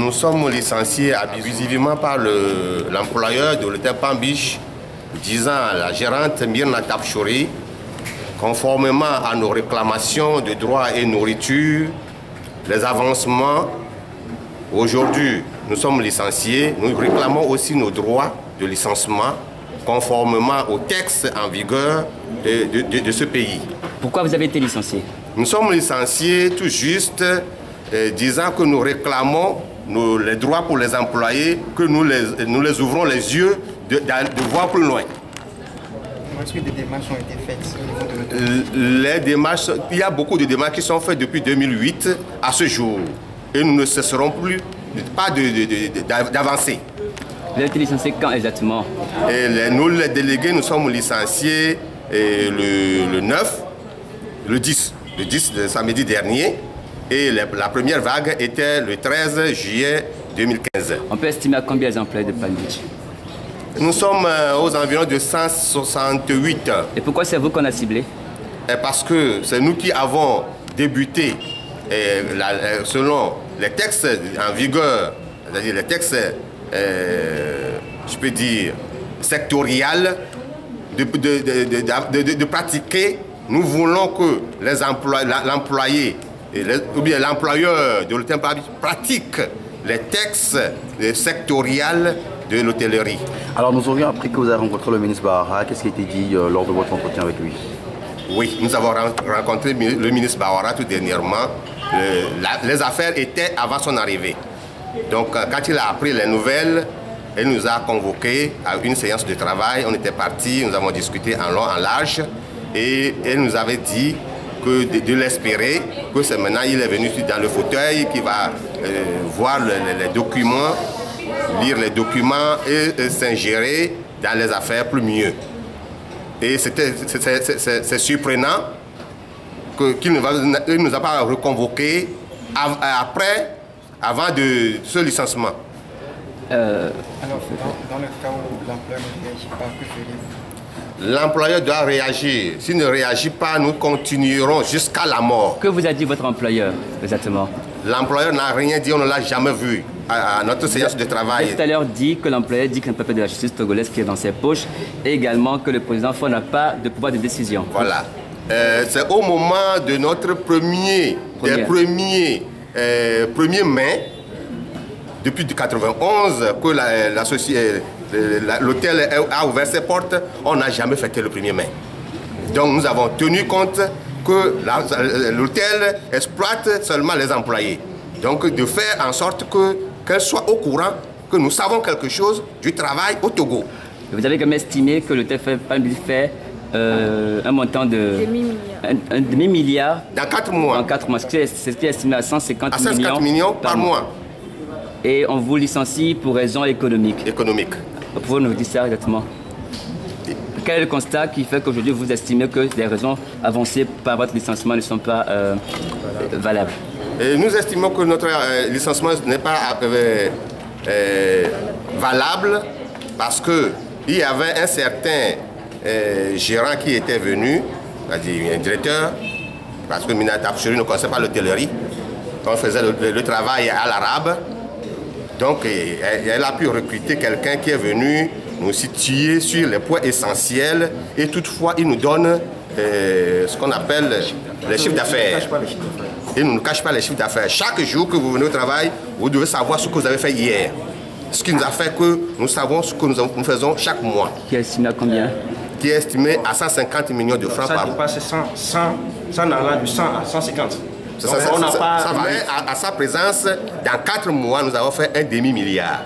nous sommes licenciés abusivement par l'employeur de l'hôtel Palm Beach, disant à la gérante Myrna Tapchouri, conformément à nos réclamations de droits et nourriture, les avancements, aujourd'hui nous sommes licenciés, nous réclamons aussi nos droits de licenciement conformément aux textes en vigueur de ce pays. Pourquoi vous avez été licencié? Nous sommes licenciés tout juste disant que nous réclamons les droits pour les employés, que nous les ouvrons les yeux de voir plus loin. Est-ce que des démarches ont été faites au niveau de les démarches, il y a beaucoup de démarches qui sont faites depuis 2008 à ce jour. Et nous ne cesserons plus d'avancer. Vous avez été licencié quand exactement? Nous, les délégués, nous sommes licenciés le 9, le 10 de samedi dernier. Et la première vague était le 13 juillet 2015. On peut estimer à combien les employés de Palm Beach? Nous sommes aux environs de 168. Et pourquoi c'est vous qu'on a ciblé? Parce que c'est nous qui avons débuté selon les textes en vigueur, c'est-à-dire les textes, je peux dire, sectoriels, de pratiquer. Nous voulons que l'employé ou bien l'employeur de l'hôtel pratique les textes sectoriels de l'hôtellerie. Alors nous aurions appris que vous avez rencontré le ministre Bawara. Qu'est-ce qui a été dit lors de votre entretien avec lui? Oui, nous avons rencontré le ministre Bawara tout dernièrement. Les affaires étaient avant son arrivée. Donc quand il a appris les nouvelles, il nous a convoqués à une séance de travail. On était partis, nous avons discuté en long, en large. Et il nous avait dit que de l'espérer, que c'est maintenant il est venu dans le fauteuil, qu'il va voir les documents, lire les documents et s'ingérer dans les affaires plus mieux. Et c'est surprenant qu'il ne nous a pas reconvoqués avant de ce licenciement. Alors, dans le cas où l'employeur ne réagit pas, que ferez-vous? L'employeur doit réagir. S'il ne réagit pas, nous continuerons jusqu'à la mort. Que vous a dit votre employeur exactement? L'employeur n'a rien dit, on ne l'a jamais vu à notre séance de travail. Tout à l'heure dit que l'employeur dit qu'il n'y a pas de la justice togolaise qui est dans ses poches et également que le président Faure n'a pas de pouvoir de décision. Voilà. C'est au moment de notre premier mai, depuis 1991, que l'hôtel a ouvert ses portes, on n'a jamais fêté le 1er mai. Donc nous avons tenu compte que l'hôtel exploite seulement les employés. Donc de faire en sorte qu'elle soit au courant, que nous savons quelque chose du travail au Togo. Vous avez quand même estimé que l'hôtel fait un montant de un demi-milliard dans 4 mois. En 4 mois, c'est ce qui est estimé à 150 millions par mois. Et on vous licencie pour raisons économiques. Vous pouvez nous dire ça exactement? Quel est le constat qui fait qu'aujourd'hui vous estimez que les raisons avancées par votre licenciement ne sont pas valables? Et nous estimons que notre licenciement n'est pas valable parce qu'il y avait un certain gérant qui était venu, c'est-à-dire un directeur, parce que Myrna Tapchouri ne connaissait pas l'hôtellerie. On faisait le travail à l'arabe. Donc, elle a pu recruter quelqu'un qui est venu nous situer sur les points essentiels et toutefois, il nous donne ce qu'on appelle les chiffres d'affaires. Il ne nous cache pas les chiffres d'affaires. Chaque jour que vous venez au travail, vous devez savoir ce que vous avez fait hier. Ce qui nous a fait que nous savons ce que nous faisons chaque mois. Qui est estimé à combien? Qui est estimé à 150 millions de francs par mois. Ça dépasse 100 allant de 100 à 150. Ça va à sa présence, dans 4 mois, nous avons fait un demi-milliard.